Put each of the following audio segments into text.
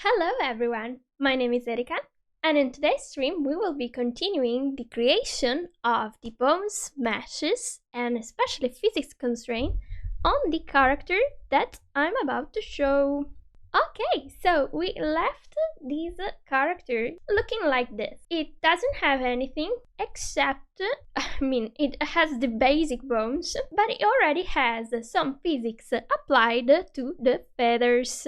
Hello everyone, my name is Erika, and in today's stream we will be continuing the creation of the bones, meshes, and especially physics constraint on the character that I'm about to show. Okay, so we left this character looking like this. It doesn't have anything except, it has the basic bones, but it already has some physics applied to the feathers.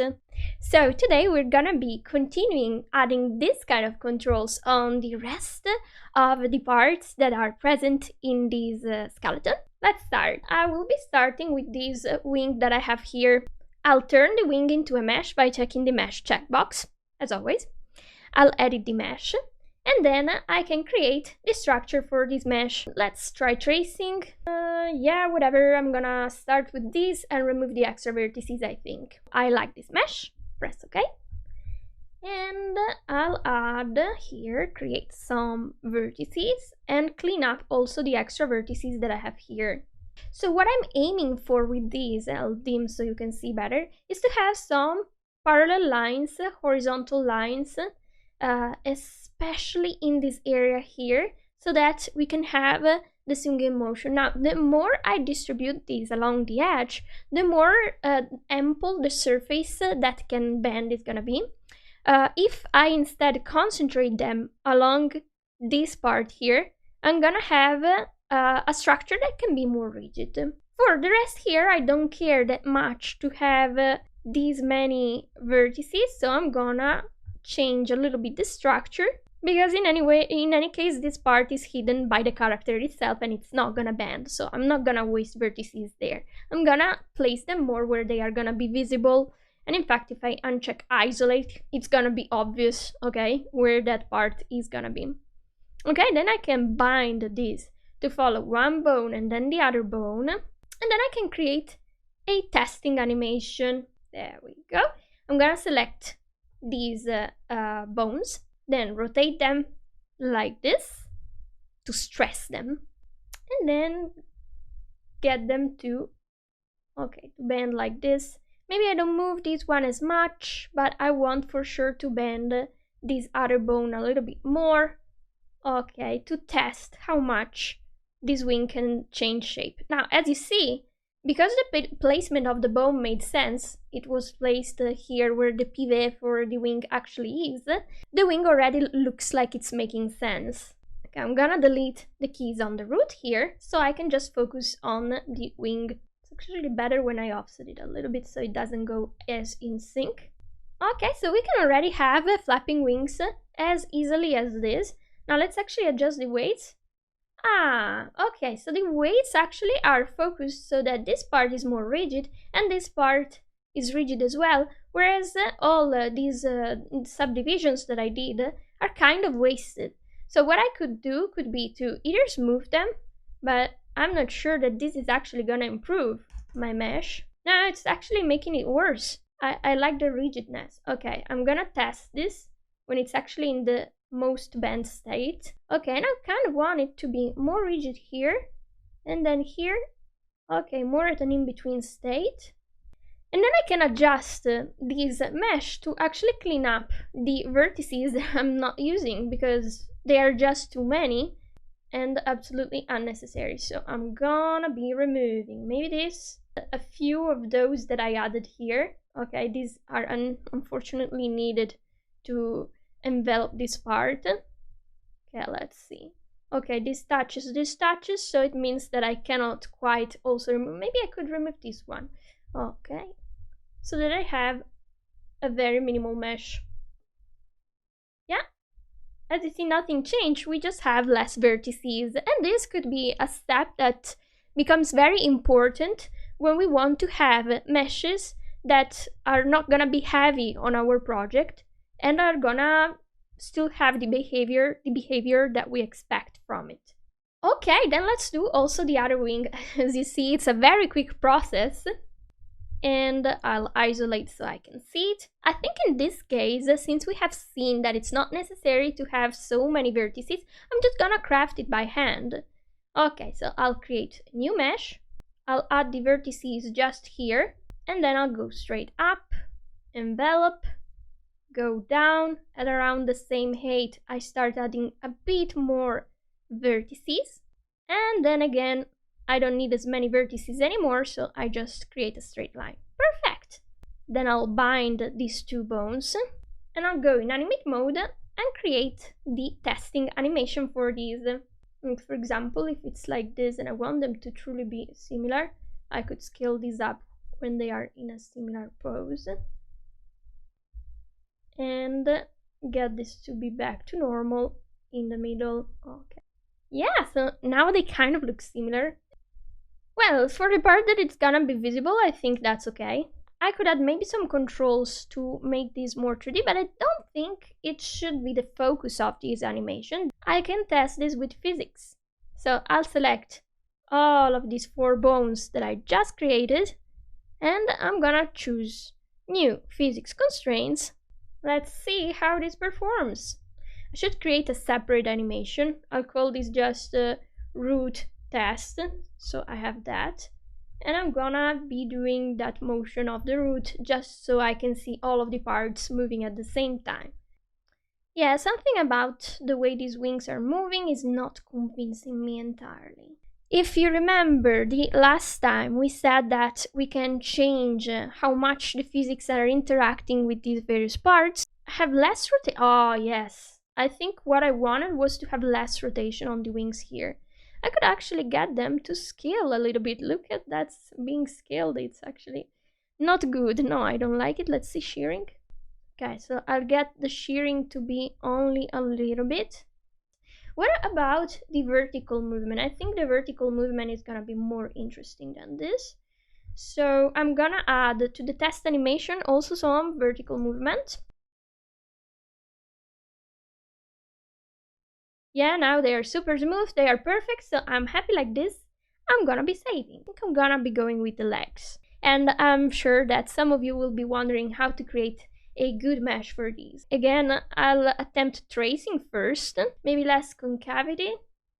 So today we're gonna be continuing adding this kind of controls on the rest of the parts that are present in this skeleton. Let's start. I will be starting with this wing that I have here. I'll turn the wing into a mesh by checking the mesh checkbox, as always. I'll edit the mesh, and then I can create the structure for this mesh. Let's try tracing. Whatever, I'm gonna start with this and remove the extra vertices, I think. I like this mesh, press OK. And I'll add here, create some vertices, and clean up also the extra vertices that I have here. So what I'm aiming for with these, I'll dim so you can see better, is to have some parallel lines, horizontal lines, especially in this area here, so that we can have the swinging motion. Now, the more I distribute these along the edge, the more ample the surface that can bend is gonna be. If I instead concentrate them along this part here, I'm gonna have a structure that can be more rigid. For the rest here, I don't care that much to have these many vertices, so I'm gonna change a little bit the structure, because in any case this part is hidden by the character itself and it's not gonna bend, so I'm not gonna waste vertices there. I'm gonna place them more where they are gonna be visible, and in fact if I uncheck isolate, it's gonna be obvious, okay, where that part is gonna be. Okay, then I can bind this to follow one bone and then the other bone, and then I can create a testing animation. There we go. I'm gonna select these bones, then rotate them like this to stress them, and then get them to bend like this. Maybe I don't move this one as much, but I want for sure to bend this other bone a little bit more, okay, to test how much this wing can change shape. Now, as you see, because the placement of the bone made sense, it was placed here where the pivot for the wing actually is, the wing already looks like it's making sense. Okay, I'm gonna delete the keys on the root here, so I can just focus on the wing. It's actually better when I offset it a little bit so it doesn't go as in sync. Okay, so we can already have flapping wings as easily as this. Now let's actually adjust the weights. Okay, so the weights actually are focused so that this part is more rigid and this part is rigid as well, whereas all these subdivisions that I did are kind of wasted. So what I could do could be to either smooth them, but I'm not sure that this is actually gonna improve my mesh. No, it's actually making it worse. I like the rigidness. Okay, I'm gonna test this when it's actually in the most bent state. Okay, and I kind of want it to be more rigid here, and then here, okay, more at an in-between state. And then I can adjust this mesh to actually clean up the vertices that I'm not using, because they are just too many and absolutely unnecessary. So I'm gonna be removing maybe a few of those that I added here. Okay, these are unfortunately needed to envelop this part. Okay, let's see. Okay, this touches, so it means that I cannot quite also remove. Maybe I could remove this one. Okay, so that I have a very minimal mesh. Yeah, as you see, nothing changed. We just have less vertices, and this could be a step that becomes very important when we want to have meshes that are not gonna be heavy on our project and are gonna still have the behavior that we expect from it. Okay, then let's do also the other wing. As you see, it's a very quick process, and I'll isolate so I can see it. I think in this case, since we have seen that it's not necessary to have so many vertices, I'm just gonna craft it by hand. Okay, so I'll create a new mesh. I'll add the vertices just here, and then I'll go straight up, envelop, go down. At around the same height, I start adding a bit more vertices. And then again, I don't need as many vertices anymore, so I just create a straight line. Perfect! Then I'll bind these two bones, and I'll go in animate mode and create the testing animation for these. For example, if it's like this and I want them to truly be similar, I could scale these up when they are in a similar pose and get this to be back to normal in the middle. Okay. Yeah, so now they kind of look similar. Well, for the part that it's gonna be visible, I think that's okay. I could add maybe some controls to make this more 3D, but I don't think it should be the focus of this animation. I can test this with physics. So I'll select all of these 4 bones that I just created, and I'm gonna choose new physics constraints. Let's see how this performs. I should create a separate animation. I'll call this just root test, so I have that. And I'm gonna be doing that motion of the root just so I can see all of the parts moving at the same time. Yeah, something about the way these wings are moving is not convincing me entirely. If you remember the last time we said that we can change how much the physics are interacting with these various parts, have less rotation. Oh yes, I think what I wanted was to have less rotation on the wings here. I could actually get them to scale a little bit. Look at that's being scaled. It's actually not good. No, I don't like it. Let's see shearing. Okay, so I'll get the shearing to be only a little bit. What about the vertical movement? I think the vertical movement is gonna be more interesting than this. So I'm gonna add to the test animation also some vertical movement. Yeah, now they are super smooth, they are perfect, so I'm happy like this. I'm gonna be saving. I think I'm gonna be going with the legs. And I'm sure that some of you will be wondering how to create a good mesh for these. Again, I'll attempt tracing first, maybe less concavity,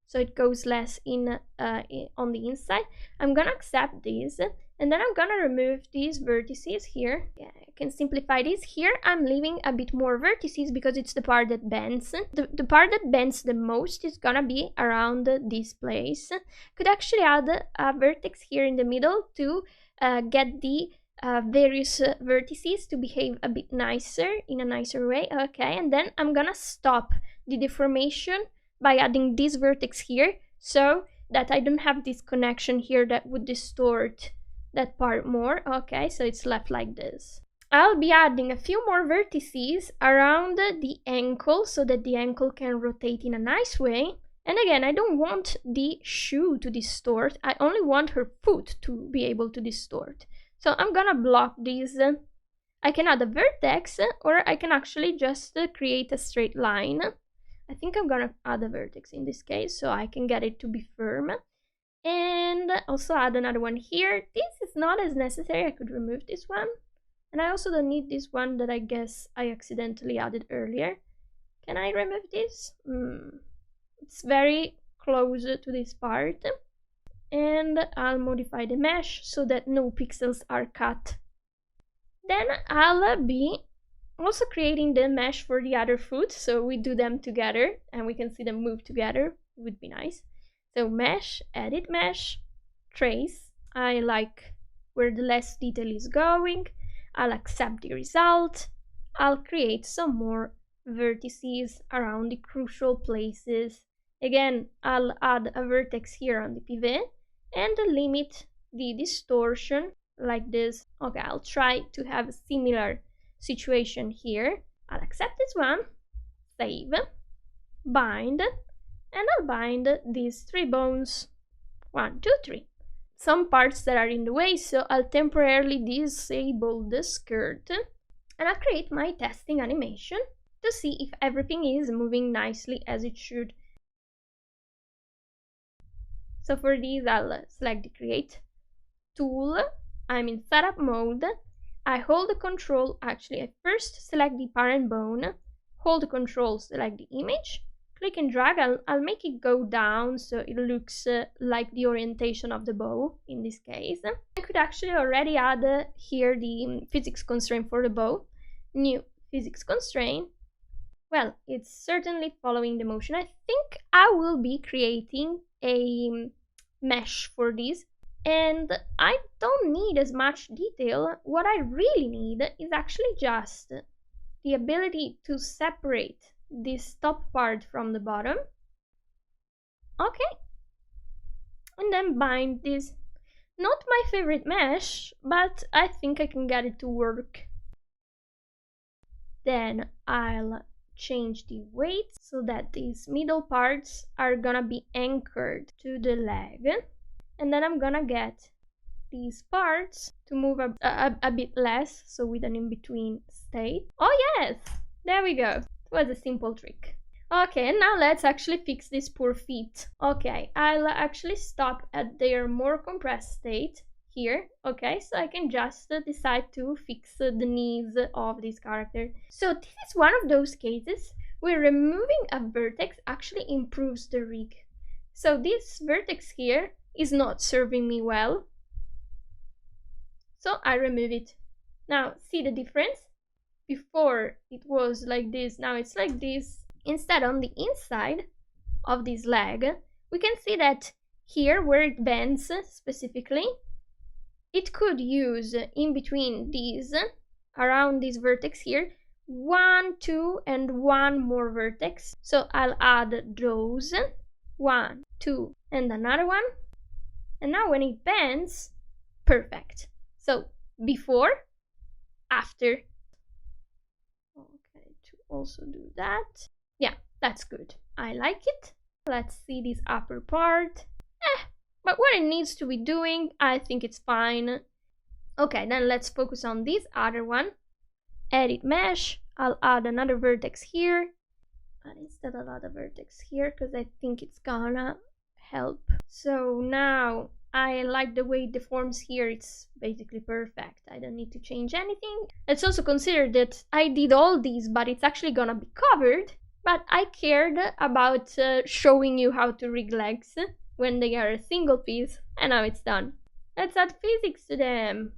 so it goes less in on the inside. I'm gonna accept these, and then I'm gonna remove these vertices here. Yeah, I can simplify this. Here I'm leaving a bit more vertices because it's the part that bends. The part that bends the most is gonna be around this place. Could actually add a vertex here in the middle to get the various vertices to behave a bit nicer, in a nicer way. Okay, and then I'm gonna stop the deformation by adding this vertex here so that I don't have this connection here that would distort that part more. Okay, so it's left like this. I'll be adding a few more vertices around the ankle so that the ankle can rotate in a nice way. And again, I don't want the shoe to distort, I only want her foot to be able to distort. So I'm gonna block these. I can add a vertex, or I can actually just create a straight line. I think I'm gonna add a vertex in this case, so I can get it to be firm. And also add another one here. This is not as necessary, I could remove this one. And I also don't need this one that I guess I accidentally added earlier. Can I remove this? It's very close to this part. And I'll modify the mesh so that no pixels are cut. Then I'll be also creating the mesh for the other foot, so we do them together and we can see them move together. It would be nice. So mesh, edit mesh, trace. I like where the less detail is going. I'll accept the result. I'll create some more vertices around the crucial places. Again, I'll add a vertex here on the pivot and limit the distortion like this. Okay, I'll try to have a similar situation here. I'll accept this one, save, bind, and I'll bind these 3 bones. 1, 2, 3. Some parts that are in the way, so I'll temporarily disable the skirt, and I'll create my testing animation to see if everything is moving nicely as it should. So for these, I'll select the create tool. I'm in setup mode. I hold the control, actually I first select the parent bone, hold the control, select the image, click and drag. I'll make it go down so it looks like the orientation of the bow in this case. I could actually already add here the physics constraint for the bow. New physics constraint. Well, it's certainly following the motion. I think I will be creating a mesh for this. And I don't need as much detail. What I really need is actually just the ability to separate this top part from the bottom. Okay. And then bind this. Not my favorite mesh, but I think I can get it to work. Then I'll change the weight so that these middle parts are gonna be anchored to the leg. And then I'm gonna get these parts to move a bit less, so with an in-between state. Oh yes, there we go. It was a simple trick. Okay, and now let's actually fix these poor feet. Okay, I'll actually stop at their more compressed state here. Okay, so I can just decide to fix the knees of this character. So this is one of those cases where removing a vertex actually improves the rig. So this vertex here is not serving me well, so I remove it. Now see the difference? Before it was like this, now it's like this. Instead, on the inside of this leg, we can see that here where it bends specifically, it could use in between these, around this vertex here, 1, 2, and 1 more vertex. So I'll add those, 1, 2, and another one. And now when it bends, perfect. So before, after. Okay, to also do that. Yeah, that's good. I like it. Let's see this upper part. But what it needs to be doing, I think it's fine. Okay, then let's focus on this other one. Edit mesh. I'll add another vertex here. And instead I'll add a vertex here because I think it's gonna help. So now I like the way it deforms here. It's basically perfect. I don't need to change anything. Let's also consider that I did all these, but it's actually gonna be covered. But I cared about showing you how to rig legs when they are a single piece, and now it's done. Let's add physics to them.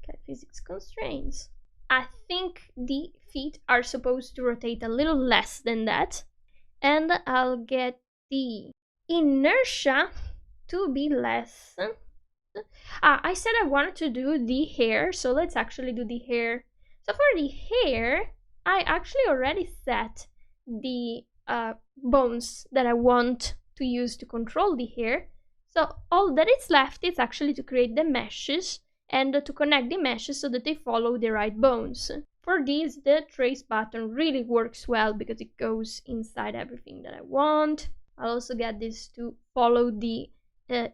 Okay, physics constraints. I think the feet are supposed to rotate a little less than that, and I'll get the inertia to be less. I said I wanted to do the hair, so let's actually do the hair. So for the hair, I actually already set the bones that I want to use to control the hair. So all that is left is actually to create the meshes and to connect the meshes so that they follow the right bones. For this, the trace button really works well because it goes inside everything that I want. I'll also get this to follow the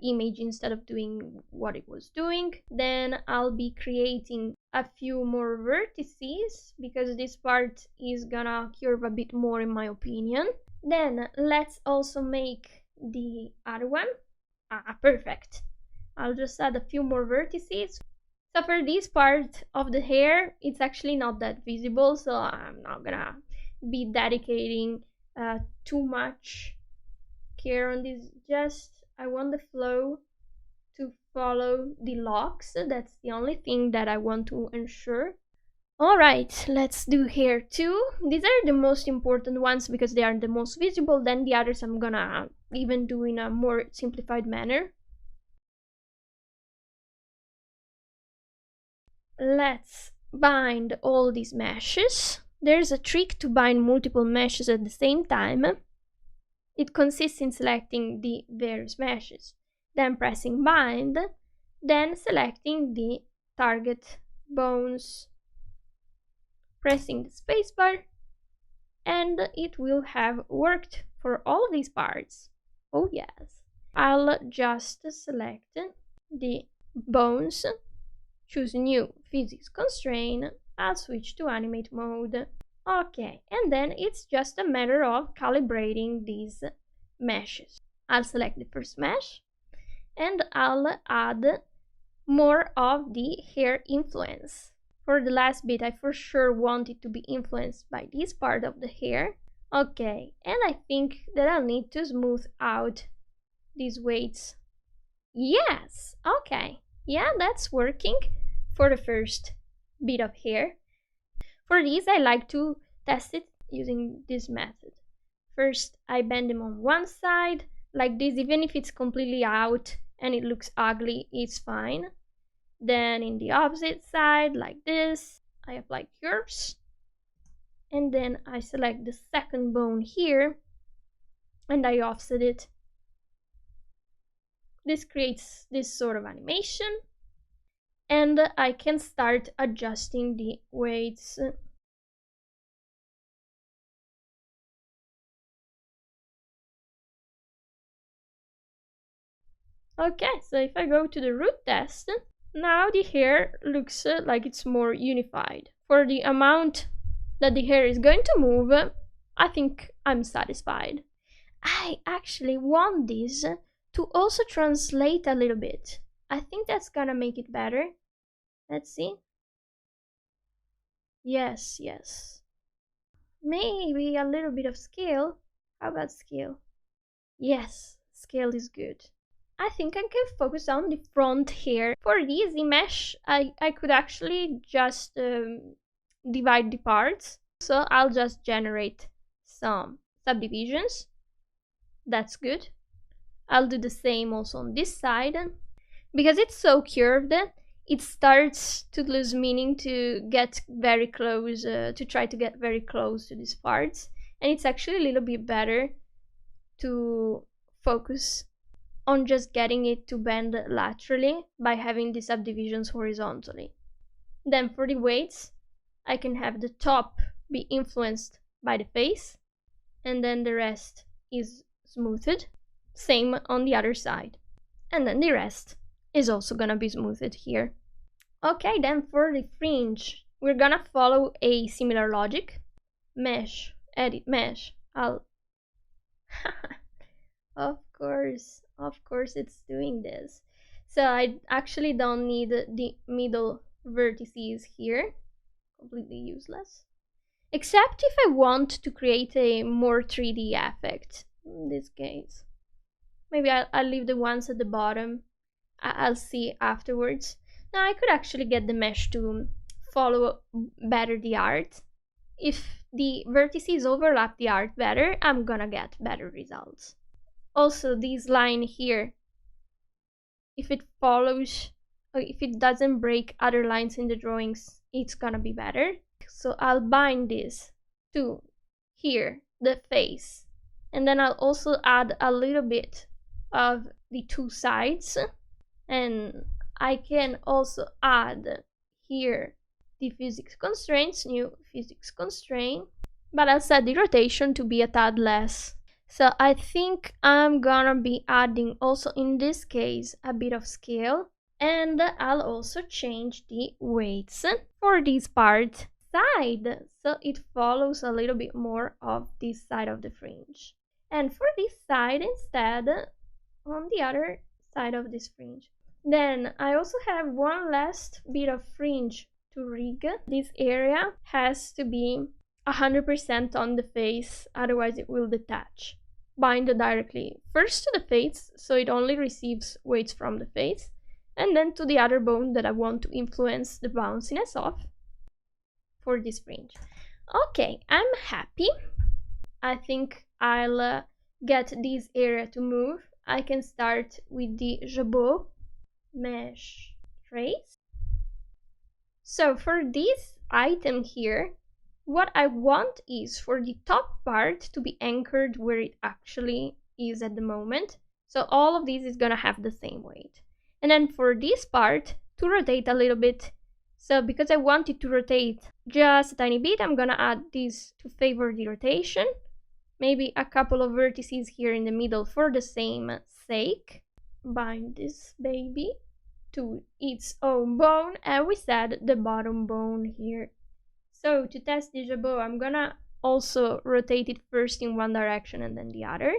image instead of doing what it was doing. Then I'll be creating a few more vertices because this part is gonna curve a bit more in my opinion. Then let's also make the other one. Perfect. I'll just add a few more vertices. So for this part of the hair, it's actually not that visible, so I'm not gonna be dedicating too much care on this. Just I want the flow to follow the locks. That's the only thing that I want to ensure. Alright, let's do hair too. These are the most important ones because they are the most visible. Then the others I'm gonna even do in a more simplified manner. Let's bind all these meshes. There's a trick to bind multiple meshes at the same time. It consists in selecting the various meshes, then pressing bind, then selecting the target bones, pressing the spacebar, and it will have worked for all these parts. Oh yes. I'll just select the bones, choose new physics constraint, I'll switch to animate mode. Okay, and then it's just a matter of calibrating these meshes. I'll select the first mesh and I'll add more of the hair influence. For the last bit, I for sure want it to be influenced by this part of the hair. Okay, and I think that I'll need to smooth out these weights. Yes, okay, yeah, that's working for the first bit of hair. For these, I like to test it using this method. First, I bend them on one side, like this, even if it's completely out and it looks ugly, it's fine. Then in the opposite side, like this, I apply curves. And then I select the second bone here and I offset it. This creates this sort of animation. And I can start adjusting the weights. Okay, so if I go to the root test, now the hair looks like it's more unified. For the amount that the hair is going to move, I think I'm satisfied. I actually want this to also translate a little bit. I think that's gonna make it better. Let's see. Yes. Maybe a little bit of scale. How about scale? Yes, scale is good. I think I can focus on the front hair. For the easy mesh, I could actually just divide the parts. So I'll just generate some subdivisions. That's good. I'll do the same also on this side. Because it's so curved, it starts to lose meaning to get very close, to try to get very close to these parts. And it's actually a little bit better to focus on just getting it to bend laterally by having the subdivisions horizontally. Then for the weights, I can have the top be influenced by the face, and then the rest is smoothed. Same on the other side. And then the rest is also gonna be smoothed here. Okay, then for the fringe, we're gonna follow a similar logic. Mesh, edit mesh. Of course it's doing this. So I actually don't need the middle vertices here. Completely useless. Except if I want to create a more 3D effect. In this case. Maybe I'll leave the ones at the bottom. I'll see afterwards. Now I could actually get the mesh to follow better the art. If the vertices overlap the art better, I'm gonna get better results. Also, this line here, if it follows, or if it doesn't break other lines in the drawings, it's gonna be better. So I'll bind this to here, the face. And then I'll also add a little bit of the two sides. And I can also add here the physics constraints, new physics constraint. But I'll set the rotation to be a tad less. So I think I'm gonna be adding also in this case a bit of scale, and I'll also change the weights for this part side so it follows a little bit more of this side of the fringe. And for this side instead, on the other side of this fringe. Then I also have one last bit of fringe to rig. This area has to be 100% on the face, otherwise it will detach. Bind directly first to the face, so it only receives weights from the face, and then to the other bone that I want to influence the bounciness of for this fringe. Okay, I'm happy. I think I'll get this area to move. I can start with the Jabot mesh trace. So for this item here, what I want is for the top part to be anchored where it actually is at the moment. So all of these is gonna have the same weight. And then for this part, to rotate a little bit. So because I want it to rotate just a tiny bit, I'm gonna add this to favor the rotation. Maybe a couple of vertices here in the middle for the same sake. Bind this baby to its own bone, and we set the bottom bone here. So to test the Jabot, I'm gonna also rotate it first in one direction and then the other.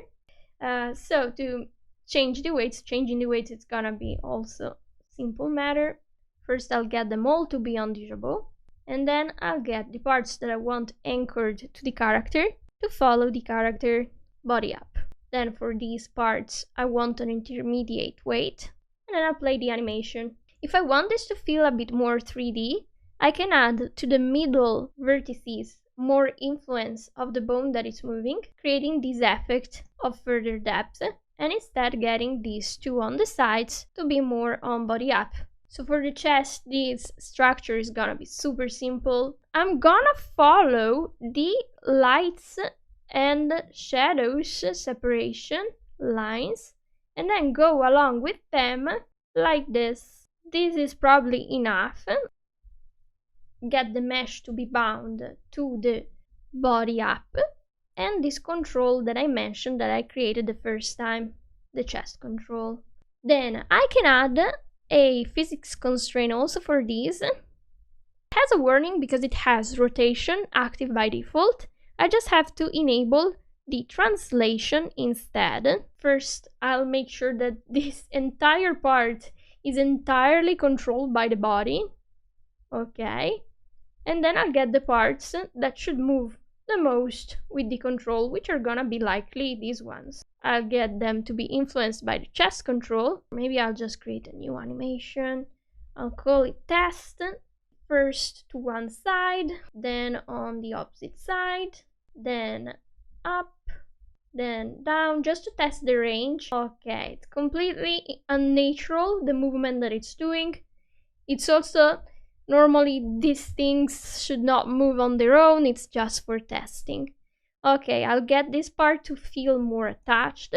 So to change the weights, changing the weights, it's gonna be also simple matter. First I'll get them all to be on the Jabot, and then I'll get the parts that I want anchored to the character to follow the character body up. Then for these parts, I want an intermediate weight, and then I'll play the animation. If I want this to feel a bit more 3D, I can add to the middle vertices more influence of the bone that is moving, creating this effect of further depth, and instead getting these two on the sides to be more on body up. So for the chest, this structure is gonna be super simple. I'm gonna follow the lights and shadows separation lines and then go along with them like this. This is probably enough. Get the mesh to be bound to the body up, and this control that I mentioned that I created the first time, the chest control. Then I can add a physics constraint also for this. It has a warning because it has rotation active by default. I just have to enable the translation instead. First, I'll make sure that this entire part is entirely controlled by the body. Okay. And then I'll get the parts that should move the most with the control, which are gonna be likely these ones. I'll get them to be influenced by the chest control. Maybe I'll just create a new animation. I'll call it test. First to one side, then on the opposite side, then up, then down, just to test the range. Okay, it's completely unnatural, the movement that it's doing. It's also, normally these things should not move on their own, it's just for testing. Okay, I'll get this part to feel more attached.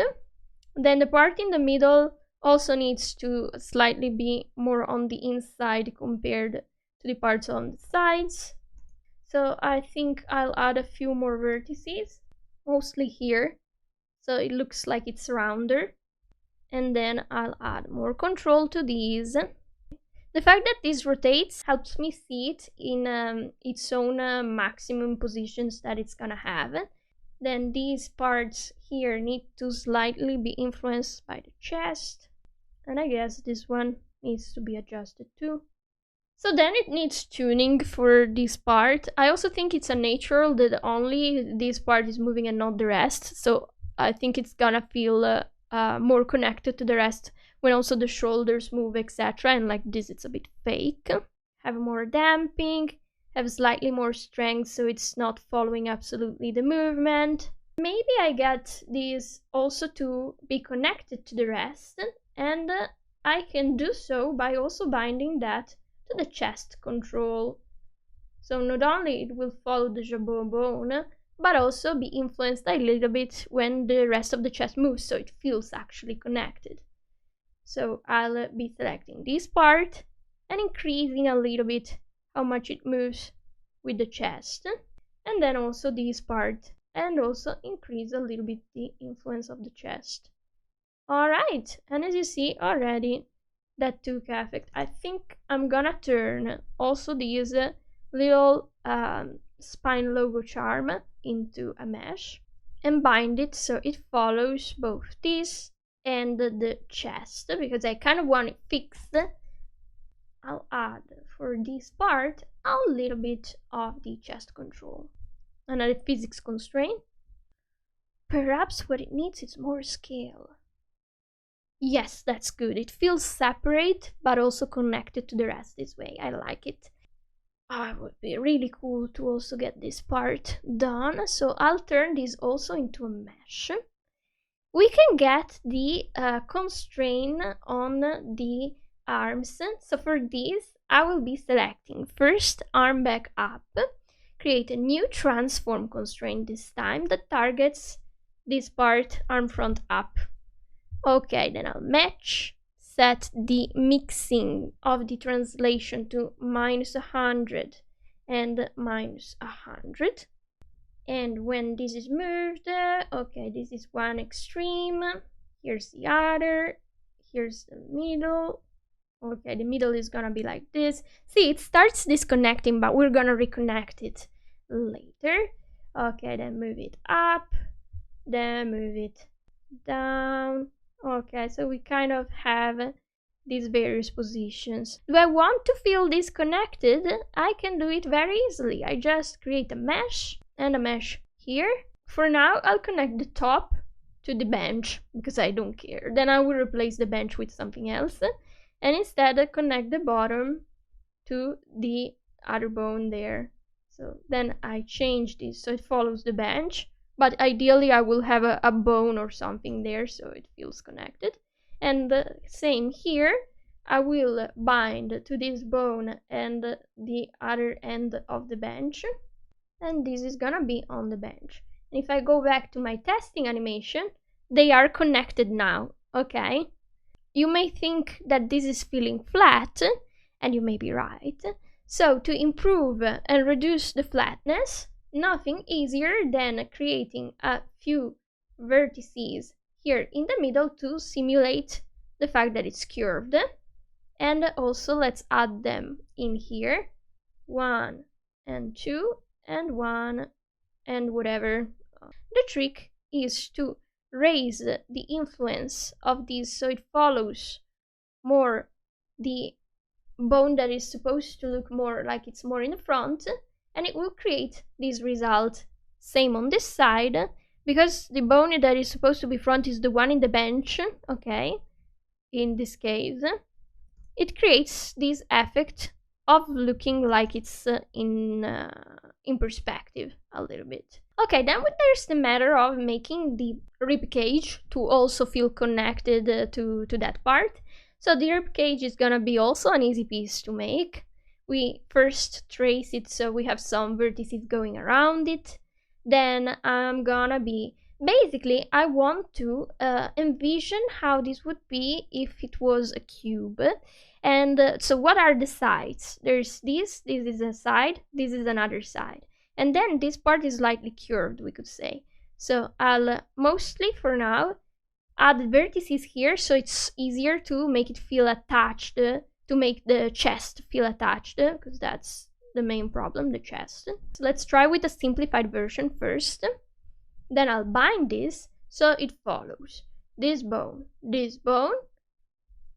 Then the part in the middle also needs to slightly be more on the inside compared to the parts on the sides. So I think I'll add a few more vertices, mostly here, so it looks like it's rounder. And then I'll add more control to these. The fact that this rotates helps me see it in its own maximum positions that it's gonna have. Then these parts here need to slightly be influenced by the chest. And I guess this one needs to be adjusted too. So then it needs tuning for this part. I also think it's unnatural that only this part is moving and not the rest. So I think it's gonna feel more connected to the rest when also the shoulders move, etc. And like this, it's a bit fake. Have more damping, have slightly more strength so it's not following absolutely the movement. Maybe I get these also to be connected to the rest, and I can do so by also binding that to the chest control. So not only it will follow the Jabot bone, but also be influenced a little bit when the rest of the chest moves, so it feels actually connected. So I'll be selecting this part and increasing a little bit how much it moves with the chest, and then also this part, and also increase a little bit the influence of the chest. Alright, and as you see already, that took effect. I think I'm gonna turn also these little spine logo charm into a mesh and bind it so it follows both this and the chest, because I kind of want it fixed. I'll add for this part a little bit of the chest control. Another physics constraint. Perhaps what it needs is more scale. Yes, that's good. It feels separate, but also connected to the rest this way. I like it. It would be really cool to also get this part done. So I'll turn this also into a mesh. We can get the constraint on the arms. So for this, I will be selecting first arm back up, create a new transform constraint this time that targets this part arm front up. Okay, then I'll match, set the mixing of the translation to -100 and -100. And when this is moved, okay, this is one extreme, here's the other, here's the middle. Okay, the middle is gonna be like this. See, it starts disconnecting, but we're gonna reconnect it later. Okay, then move it up, then move it down. Okay, so we kind of have these various positions. Do I want to feel disconnected? I can do it very easily. I just create a mesh and a mesh here. For now, I'll connect the top to the bench because I don't care. Then I will replace the bench with something else. And instead, I connect the bottom to the other bone there. So then I change this so it follows the bench, but ideally I will have a bone or something there so it feels connected. And the same here, I will bind to this bone and the other end of the bench, and this is gonna be on the bench. And if I go back to my testing animation, they are connected now, okay? You may think that this is feeling flat, and you may be right. So to improve and reduce the flatness, nothing easier than creating a few vertices here in the middle to simulate the fact that it's curved. And also let's add them in here. 1 and 2 and 1 and whatever. The trick is to raise the influence of these so it follows more the bone that is supposed to look more like it's more in the front, and it will create this result. Same on this side, because the bone that is supposed to be front is the one in the bench, okay? In this case, it creates this effect of looking like it's in perspective a little bit. Okay, then there's the matter of making the rib cage to also feel connected to that part. So the rib cage is gonna be also an easy piece to make. We first trace it so we have some vertices going around it. Then I'm gonna be, basically I want to envision how this would be if it was a cube. And so what are the sides? There's this is a side, this is another side. And then this part is slightly curved, we could say. So I'll mostly for now add vertices here so it's easier to make it feel attached, to make the chest feel attached, because that's the main problem, the chest. So let's try with a simplified version first. Then I'll bind this so it follows this bone,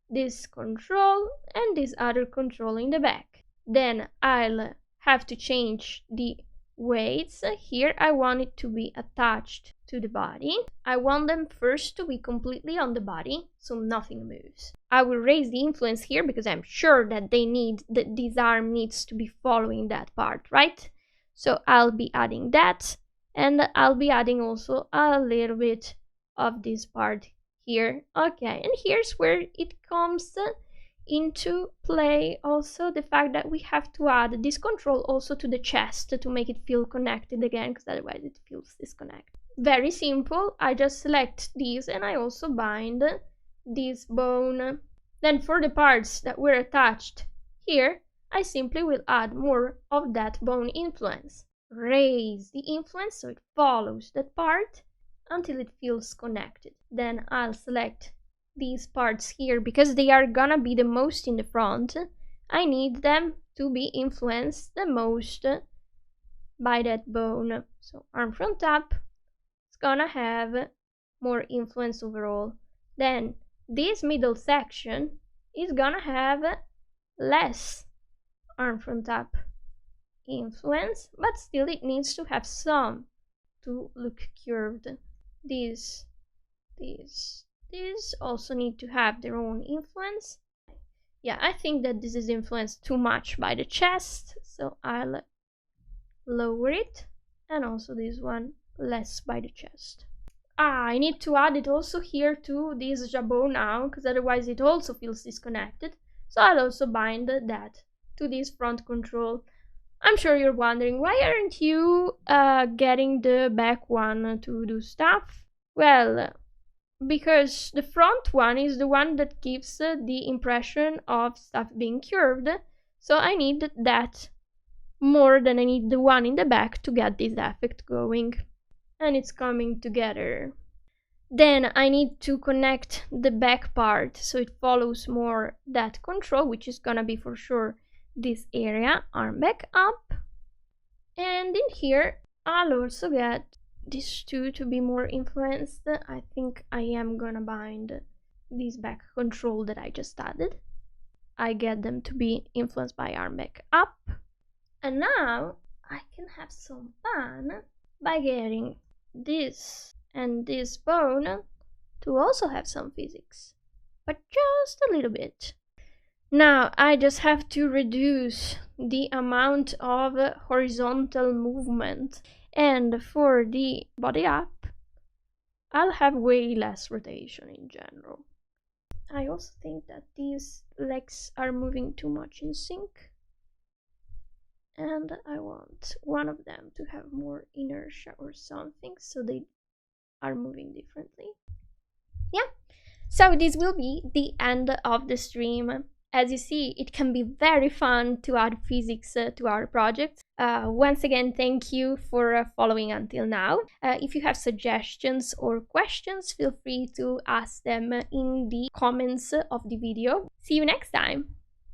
this control, and this other control in the back. Then I'll have to change the weights. Here I want it to be attached to the body. I want them first to be completely on the body, so nothing moves. I will raise the influence here because I'm sure that this arm needs to be following that part, right? So I'll be adding that, and I'll be adding also a little bit of this part here. Okay, and here's where it comes into play also the fact that we have to add this control also to the chest to make it feel connected again, because otherwise it feels disconnected. Very simple. I just select these and I also bind this bone. Then for the parts that were attached here, I simply will add more of that bone influence. Raise the influence so it follows that part until it feels connected. Then I'll select these parts here because they are gonna be the most in the front. I need them to be influenced the most by that bone. So arm front up, it's gonna have more influence overall. Then this middle section is gonna have less arm front up influence, but still it needs to have some to look curved. These also need to have their own influence. Yeah, I think that this is influenced too much by the chest, so I'll lower it, and also this one less by the chest. I need to add it also here to this jabot now, because otherwise it also feels disconnected. So I'll also bind that to this front control. I'm sure you're wondering, why aren't you getting the back one to do stuff? Well, because the front one is the one that gives the impression of stuff being curved, so I need that more than I need the one in the back to get this effect going. And it's coming together. Then I need to connect the back part so it follows more that control, which is gonna be for sure this area, arm back up. And in here I'll also get these two to be more influenced. I think I am gonna bind this back control that I just added. I get them to be influenced by arm back up. And now I can have some fun by getting this and this bone to also have some physics, but just a little bit. Now I just have to reduce the amount of horizontal movement, and for the body up I'll have way less rotation in general. I also think that these legs are moving too much in sync, and I want one of them to have more inertia or something, so they are moving differently. Yeah, so this will be the end of the stream. As you see, it can be very fun to add physics to our project. Once again, thank you for following until now. If you have suggestions or questions, feel free to ask them in the comments of the video. See you next time!